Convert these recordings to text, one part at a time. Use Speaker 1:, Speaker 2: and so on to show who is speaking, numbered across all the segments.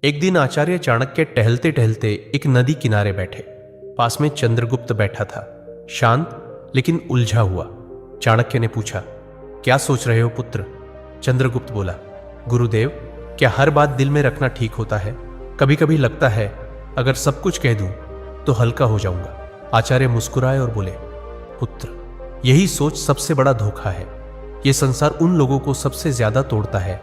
Speaker 1: एक दिन आचार्य चाणक्य टहलते टहलते एक नदी किनारे बैठे। पास में चंद्रगुप्त बैठा था, शांत लेकिन उलझा हुआ। चाणक्य ने पूछा, क्या सोच रहे हो पुत्र? चंद्रगुप्त बोला, गुरुदेव, क्या हर बात दिल में रखना ठीक होता है? कभी कभी लगता है अगर सब कुछ कह दूं तो हल्का हो जाऊंगा। आचार्य मुस्कुराए और बोले, पुत्र, यही सोच सबसे बड़ा धोखा है। यह संसार उन लोगों को सबसे ज्यादा तोड़ता है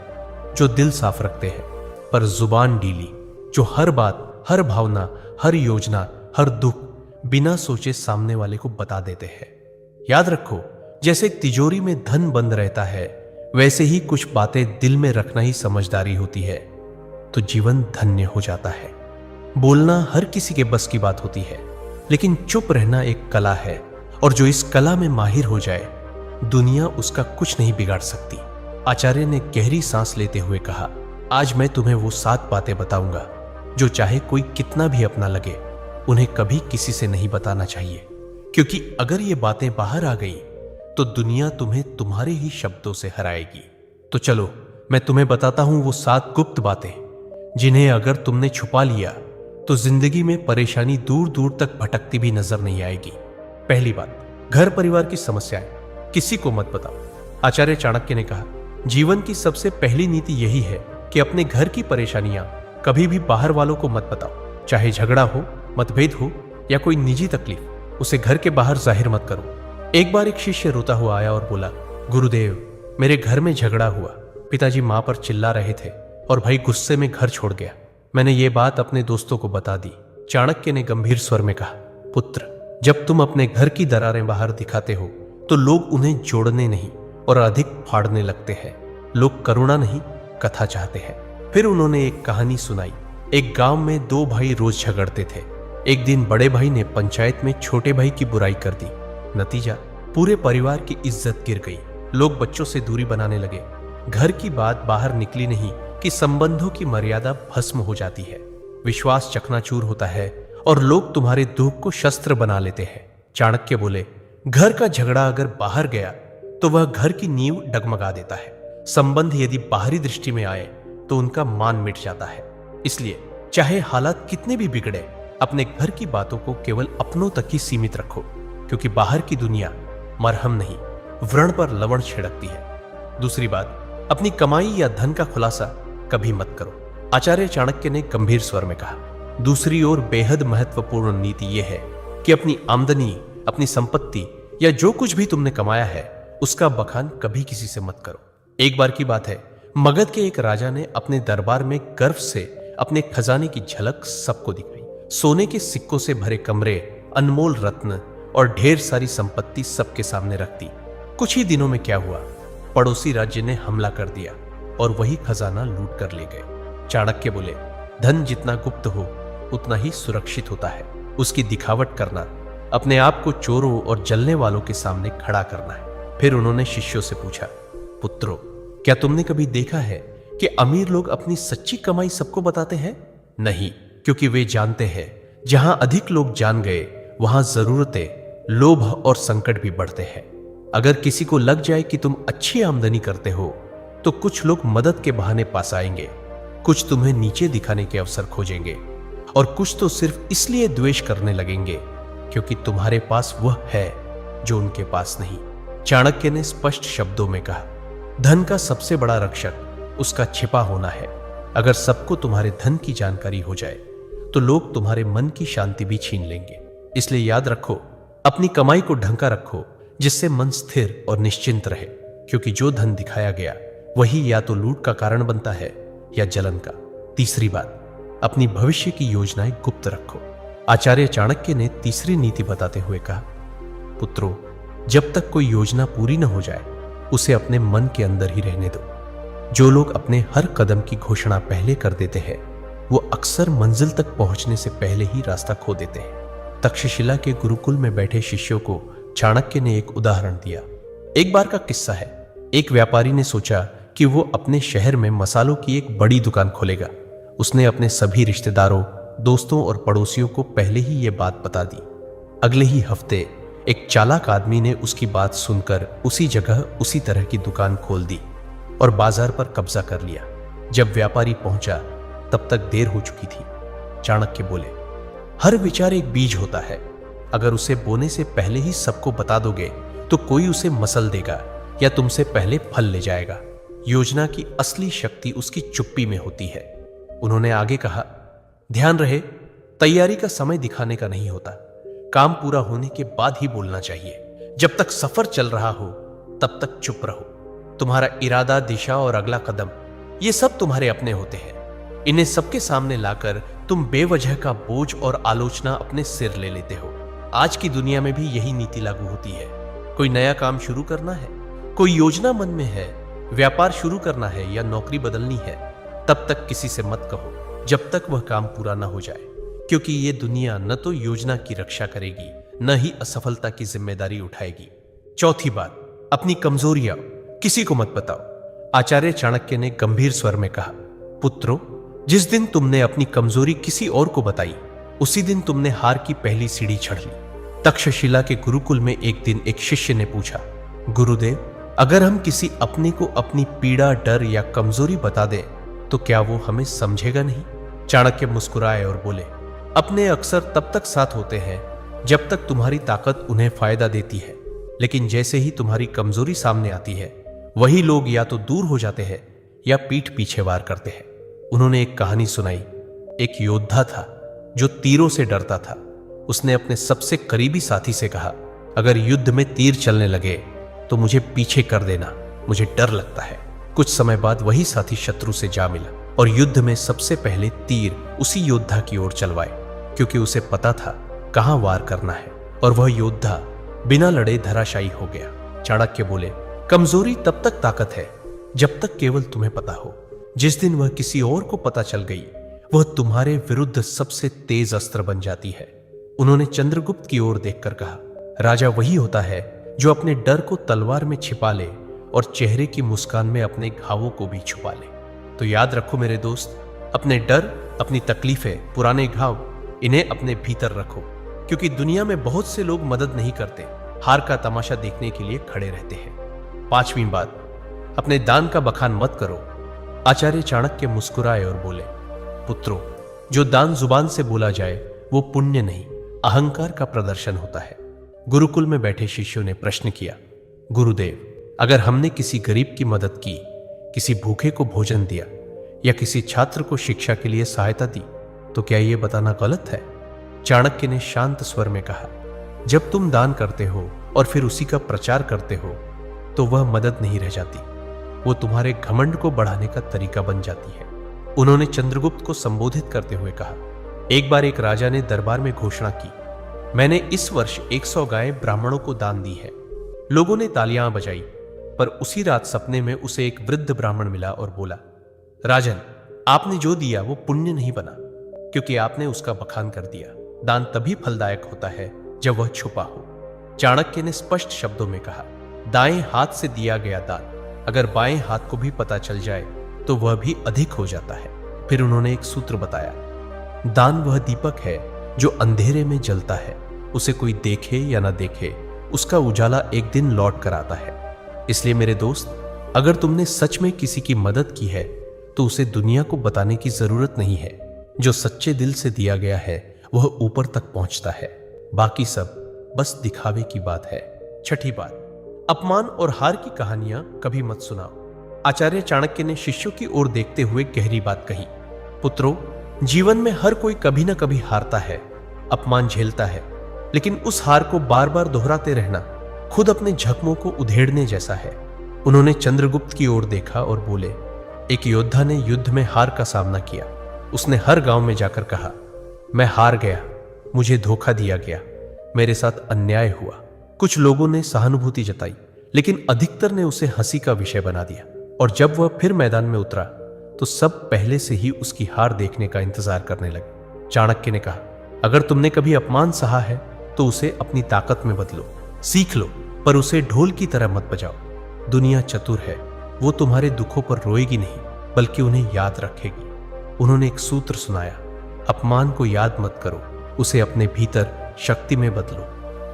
Speaker 1: जो दिल साफ रखते हैं पर जुबान ढीली, जो हर बात, हर भावना, हर योजना, हर दुख बिना सोचे सामने वाले को बता देते हैं। याद रखो, जैसे एक तिजोरी में धन बंद रहता है, वैसे ही कुछ बातें दिल में रखना ही समझदारी होती है, तो जीवन धन्य हो जाता है। बोलना हर किसी के बस की बात होती है, लेकिन चुप रहना एक कला है, और जो इस कला में माहिर हो जाए, दुनिया उसका कुछ नहीं बिगाड़ सकती। आचार्य ने गहरी सांस लेते हुए कहा, आज मैं तुम्हें वो 7 बातें बताऊंगा जो चाहे कोई कितना भी अपना लगे, उन्हें कभी किसी से नहीं बताना चाहिए, क्योंकि अगर ये बातें बाहर आ गई तो दुनिया तुम्हें तुम्हारे ही शब्दों से हराएगी। तो चलो मैं तुम्हें बताता हूं वो 7 गुप्त बातें, जिन्हें अगर तुमने छुपा लिया तो जिंदगी में परेशानी दूर दूर तक भटकती भी नजर नहीं आएगी। पहली बात, घर परिवार की समस्याएं किसी को मत बताओ। आचार्य चाणक्य ने कहा, जीवन की सबसे पहली नीति यही है कि अपने घर की परेशानियां कभी भी बाहर वालों को मत बताओ। चाहे झगड़ा हो, मतभेद हो या कोई निजी तकलीफ, उसे घर के बाहर जाहिर मत करो। एक बार एक शिष्य रोता हुआ आया और बोला, गुरुदेव, मेरे घर में झगड़ा हुआ। पिताजी मां पर चिल्ला रहे थे और भाई गुस्से में घर छोड़ गया। मैंने ये बात अपने दोस्तों को बता दी। चाणक्य ने गंभीर स्वर में कहा, पुत्र, जब तुम अपने घर की दरारें बाहर दिखाते हो तो लोग उन्हें जोड़ने नहीं और अधिक फाड़ने लगते हैं। लोग करुणा नहीं, कथा चाहते हैं। फिर उन्होंने एक कहानी सुनाई। एक गांव में 2 भाई रोज झगड़ते थे। एक दिन बड़े भाई ने पंचायत में छोटे भाई की बुराई कर दी। नतीजा, पूरे परिवार की इज्जत गिर गई। लोग बच्चों से दूरी बनाने लगे। घर की बात बाहर निकली नहीं कि संबंधों की मर्यादा भस्म हो जाती है, विश्वास चकनाचूर होता है और लोग तुम्हारे दुख को शस्त्र बना लेते हैं। चाणक्य बोले, घर का झगड़ा अगर बाहर गया तो वह घर की नींव डगमगा देता है। संबंध यदि बाहरी दृष्टि में आए तो उनका मान मिट जाता है। इसलिए चाहे हालात कितने भी बिगड़े, अपने घर की बातों को केवल अपनों तक ही सीमित रखो, क्योंकि बाहर की दुनिया मरहम नहीं, व्रण पर लवण छिड़कती है। दूसरी बात, अपनी कमाई या धन का खुलासा कभी मत करो। आचार्य चाणक्य ने गंभीर स्वर में कहा, दूसरी ओर बेहद महत्वपूर्ण नीति यह है कि अपनी आमदनी, अपनी संपत्ति या जो कुछ भी तुमने कमाया है, उसका बखान कभी किसी से मत करो। एक बार की बात है, मगध के एक राजा ने अपने दरबार में गर्व से अपने खजाने की झलक सबको दिखाई। सोने के सिक्कों से भरे कमरे, अनमोल रत्न और ढेर सारी संपत्ति सबके सामने रख दी। कुछ ही दिनों में क्या हुआ, पड़ोसी राज्य ने हमला कर दिया और वही खजाना लूट कर ले गए। चाणक्य बोले, धन जितना गुप्त हो उतना ही सुरक्षित होता है। उसकी दिखावट करना, अपने आप को चोरों और जलने वालों के सामने खड़ा करना है। फिर उन्होंने शिष्यों से पूछा, पुत्रों, क्या तुमने कभी देखा है कि अमीर लोग अपनी सच्ची कमाई सबको बताते हैं? नहीं, क्योंकि वे जानते हैं जहां अधिक लोग जान गए वहां जरूरतें, लोभ और संकट भी बढ़ते हैं। अगर किसी को लग जाए कि तुम अच्छी आमदनी करते हो तो कुछ लोग मदद के बहाने पास आएंगे, कुछ तुम्हें नीचे दिखाने के अवसर खोजेंगे और कुछ तो सिर्फ इसलिए द्वेष करने लगेंगे क्योंकि तुम्हारे पास वह है जो उनके पास नहीं। चाणक्य ने स्पष्ट शब्दों में कहा, धन का सबसे बड़ा रक्षक उसका छिपा होना है। अगर सबको तुम्हारे धन की जानकारी हो जाए तो लोग तुम्हारे मन की शांति भी छीन लेंगे। इसलिए याद रखो, अपनी कमाई को ढंका रखो जिससे मन स्थिर और निश्चिंत रहे, क्योंकि जो धन दिखाया गया वही या तो लूट का कारण बनता है या जलन का। तीसरी बात, अपनी भविष्य की योजनाएं गुप्त रखो। आचार्य चाणक्य ने तीसरी नीति बताते हुए कहा, पुत्रों, जब तक कोई योजना पूरी न हो जाए उसे अपने मन के अंदर ही रहने दो। जो लोग अपने हर कदम की घोषणा पहले कर देते हैं वो अक्सर मंजिल तक पहुंचने से पहले ही रास्ता खो देते हैं। तक्षशिला के गुरुकुल में बैठे शिष्यों को चाणक्य ने एक उदाहरण दिया। एक बार का किस्सा है। एक व्यापारी ने सोचा कि वो अपने शहर में मसालों की एक बड़ी दुकान खोलेगा। उसने अपने सभी रिश्तेदारों, दोस्तों और पड़ोसियों को पहले ही ये बात बता दी। अगले ही हफ्ते एक चालाक आदमी ने उसकी बात सुनकर उसी जगह उसी तरह की दुकान खोल दी और बाजार पर कब्जा कर लिया। जब व्यापारी पहुंचा तब तक देर हो चुकी थी। चाणक्य बोले, हर विचार एक बीज होता है। अगर उसे बोने से पहले ही सबको बता दोगे तो कोई उसे मसल देगा या तुमसे पहले फल ले जाएगा। योजना की असली शक्ति उसकी चुप्पी में होती है। उन्होंने आगे कहा, ध्यान रहे, तैयारी का समय दिखाने का नहीं होता। काम पूरा होने के बाद ही बोलना चाहिए। जब तक सफर चल रहा हो तब तक चुप रहो। तुम्हारा इरादा, दिशा और अगला कदम, ये सब तुम्हारे अपने होते हैं। इन्हें सबके सामने लाकर तुम बेवजह का बोझ और आलोचना अपने सिर ले लेते हो। आज की दुनिया में भी यही नीति लागू होती है। कोई नया काम शुरू करना है, कोई योजना मन में है, व्यापार शुरू करना है या नौकरी बदलनी है, तब तक किसी से मत कहो जब तक वह काम पूरा ना हो जाए, क्योंकि ये दुनिया न तो योजना की रक्षा करेगी न ही असफलता की जिम्मेदारी उठाएगी। चौथी बात, अपनी कमजोरियां किसी को मत बताओ। आचार्य चाणक्य ने गंभीर स्वर में कहा, पुत्रों, जिस दिन तुमने अपनी कमजोरी किसी और को बताई उसी दिन तुमने हार की पहली सीढ़ी चढ़ ली। तक्षशिला के गुरुकुल में एक दिन एक शिष्य ने पूछा, गुरुदेव, अगर हम किसी अपने को अपनी पीड़ा, डर या कमजोरी बता दें तो क्या वो हमें समझेगा नहीं? चाणक्य मुस्कुराए और बोले, अपने अक्सर तब तक साथ होते हैं जब तक तुम्हारी ताकत उन्हें फायदा देती है, लेकिन जैसे ही तुम्हारी कमजोरी सामने आती है वही लोग या तो दूर हो जाते हैं या पीठ पीछे वार करते हैं। उन्होंने एक कहानी सुनाई। एक योद्धा था जो तीरों से डरता था। उसने अपने सबसे करीबी साथी से कहा, अगर युद्ध में तीर चलने लगे तो मुझे पीछे कर देना, मुझे डर लगता है। कुछ समय बाद वही साथी शत्रु से जा मिला और युद्ध में सबसे पहले तीर उसी योद्धा की ओर चलवाए, क्योंकि उसे पता था कहां वार करना है, और वह योद्धा बिना लड़े धराशायी हो गया। चाणक्य बोले, कमजोरी तब तक ताकत है जब तक केवल तुम्हें पता हो। जिस दिन वह किसी और को पता चल गई वह तुम्हारे विरुद्ध सबसे तेज अस्त्र बन जाती है। उन्होंने चंद्रगुप्त की ओर देखकर कहा, राजा वही होता है जो अपने डर को तलवार में छिपा ले और चेहरे की मुस्कान में अपने घावों को भी छुपा ले। तो याद रखो मेरे दोस्त, अपने डर, अपनी तकलीफें, पुराने घाव, इन्हें अपने भीतर रखो, क्योंकि दुनिया में बहुत से लोग मदद नहीं करते, हार का तमाशा देखने के लिए खड़े रहते हैं। पांचवी बात, अपने दान का बखान मत करो। आचार्य चाणक्य मुस्कुराए और बोले, पुत्रों, जो दान जुबान से बोला जाए वो पुण्य नहीं, अहंकार का प्रदर्शन होता है। गुरुकुल में बैठे शिष्यों ने प्रश्न किया, गुरुदेव, अगर हमने किसी गरीब की मदद की, किसी भूखे को भोजन दिया या किसी छात्र को शिक्षा के लिए सहायता दी, तो क्या यह बताना गलत है? चाणक्य ने शांत स्वर में कहा, जब तुम दान करते हो और फिर उसी का प्रचार करते हो तो वह मदद नहीं रह जाती, वो तुम्हारे घमंड को बढ़ाने का तरीका बन जाती है। उन्होंने चंद्रगुप्त को संबोधित करते हुए कहा, एक बार एक राजा ने दरबार में घोषणा की, मैंने इस वर्ष 100 गायें ब्राह्मणों को दान दी है। लोगों ने तालियां बजाई, पर उसी रात सपने में उसे एक वृद्ध ब्राह्मण मिला और बोला, राजन, आपने जो दिया वो पुण्य नहीं बना, क्योंकि आपने उसका बखान कर दिया। दान तभी फलदायक होता है जब वह छुपा हो। चाणक्य ने स्पष्ट शब्दों में कहा, दाएं हाथ से दिया गया दान अगर बाएं हाथ को भी पता चल जाए तो वह भी अधिक हो जाता है। फिर उन्होंने एक सूत्र बताया, दान वह दीपक है जो अंधेरे में जलता है, उसे कोई देखे या ना देखे, उसका उजाला एक दिन लौट कर आता है। इसलिए मेरे दोस्त, अगर तुमने सच में किसी की मदद की है तो उसे दुनिया को बताने की जरूरत नहीं है। जो सच्चे दिल से दिया गया है वह ऊपर तक पहुंचता है, बाकी सब बस दिखावे की बात है। छठी बात, अपमान और हार की कहानियां कभी मत सुनाओ। आचार्य चाणक्य ने शिष्यों की ओर देखते हुए गहरी बात कही, पुत्रों, जीवन में हर कोई कभी ना कभी हारता है, अपमान झेलता है, लेकिन उस हार को बार बार दोहराते रहना खुद अपने जख्मों को उधेड़ने जैसा है। उन्होंने चंद्रगुप्त की ओर देखा और बोले, एक योद्धा ने युद्ध में हार का सामना किया। उसने हर गांव में जाकर कहा, मैं हार गया, मुझे धोखा दिया गया, मेरे साथ अन्याय हुआ। कुछ लोगों ने सहानुभूति जताई, लेकिन अधिकतर ने उसे हंसी का विषय बना दिया, और जब वह फिर मैदान में उतरा तो सब पहले से ही उसकी हार देखने का इंतजार करने लगे। चाणक्य ने कहा, अगर तुमने कभी अपमान सहा है तो उसे अपनी ताकत में बदलो, सीख लो, पर उसे ढोल की तरह मत बजाओ। दुनिया चतुर है, वो तुम्हारे दुखों पर रोएगी नहीं बल्कि उन्हें याद रखेगी। उन्होंने एक सूत्र सुनाया, अपमान को याद मत करो, उसे अपने भीतर शक्ति में बदलो।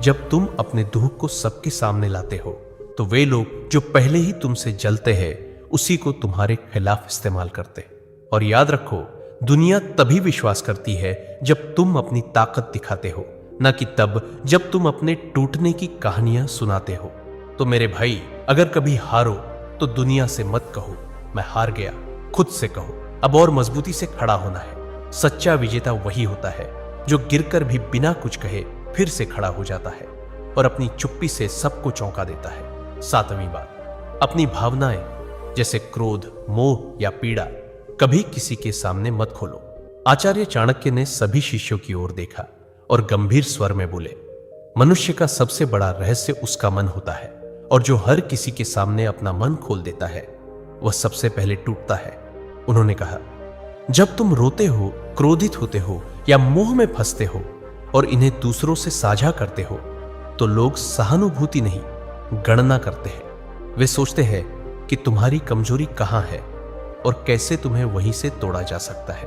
Speaker 1: जब तुम अपने दुख को सबके सामने लाते हो तो वे लोग जो पहले ही तुमसे जलते हैं उसी को तुम्हारे खिलाफ इस्तेमाल करते। और याद रखो, दुनिया तभी विश्वास करती है जब तुम अपनी ताकत दिखाते हो, न कि तब जब तुम अपने टूटने की कहानियां सुनाते हो। तो मेरे भाई, अगर कभी हारो तो दुनिया से मत कहो मैं हार गया, खुद से कहो अब और मजबूती से खड़ा होना है। सच्चा विजेता वही होता है जो गिरकर भी बिना कुछ कहे फिर से खड़ा हो जाता है और अपनी चुप्पी से सबको चौंका देता है। 7वीं बात, अपनी भावनाएं जैसे क्रोध, मोह या पीड़ा कभी किसी के सामने मत खोलो। आचार्य चाणक्य ने सभी शिष्यों की ओर देखा और गंभीर स्वर में बोले, मनुष्य का सबसे बड़ा रहस्य उसका मन होता है और जो हर किसी के सामने अपना मन खोल देता है वह सबसे पहले टूटता है। उन्होंने कहा, जब तुम रोते हो, क्रोधित होते हो या मोह में फंसते हो और इन्हें दूसरों से साझा करते हो तो लोग सहानुभूति नहीं, गणना करते हैं। वे सोचते हैं कि तुम्हारी कमजोरी कहां है और कैसे तुम्हें वहीं से तोड़ा जा सकता है।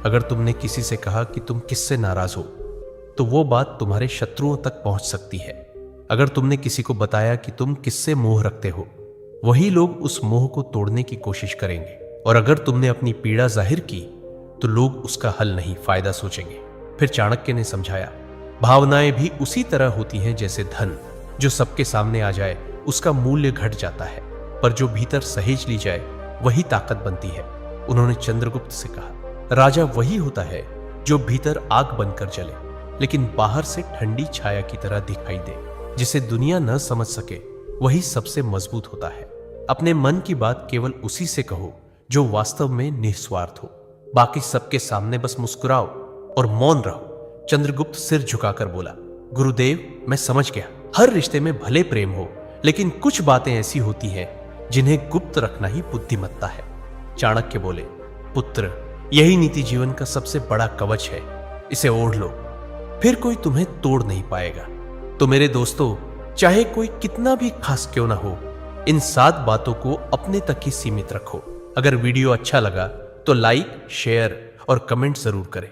Speaker 1: अगर तुमने किसी से कहा कि तुम किससे नाराज हो तो वो बात तुम्हारे शत्रुओं तक पहुंच सकती है। अगर तुमने किसी को बताया कि तुम किससे मोह रखते हो, वही लोग उस मोह को तोड़ने की कोशिश करेंगे। और अगर तुमने अपनी पीड़ा जाहिर की तो लोग उसका हल नहीं, फायदा सोचेंगे। फिर चाणक्य ने समझाया, भावनाएं भी उसी तरह होती हैं जैसे धन, जो सबके सामने आ जाए उसका मूल्य घट जाता है, पर जो भीतर सहेज ली जाए वही ताकत बनती है। उन्होंने चंद्रगुप्त से कहा, राजा वही होता है जो भीतर आग बनकर जले लेकिन बाहर से ठंडी छाया की तरह दिखाई दे। जिसे दुनिया न समझ सके वही सबसे मजबूत होता है। अपने मन की बात केवल उसी से कहो जो वास्तव में निस्वार्थ हो। बाकी सबके सामने बस मुस्कुराओ और मौन रहो। चंद्रगुप्त सिर झुकाकर बोला, गुरुदेव, मैं समझ गया। हर रिश्ते में भले प्रेम हो, लेकिन कुछ बातें ऐसी होती हैं जिन्हें गुप्त रखना ही बुद्धिमत्ता है। चाणक्य बोले, पुत्र, यही नीति जीवन का सबसे बड़ा कवच है। इसे ओढ़ लो, फिर कोई तुम्हें तोड़ नहीं पाएगा। तो मेरे दोस्तों, चाहे कोई कितना भी खास क्यों ना हो, इन 7 बातों को अपने तक ही सीमित रखो। अगर वीडियो अच्छा लगा तो लाइक, शेयर और कमेंट जरूर करें।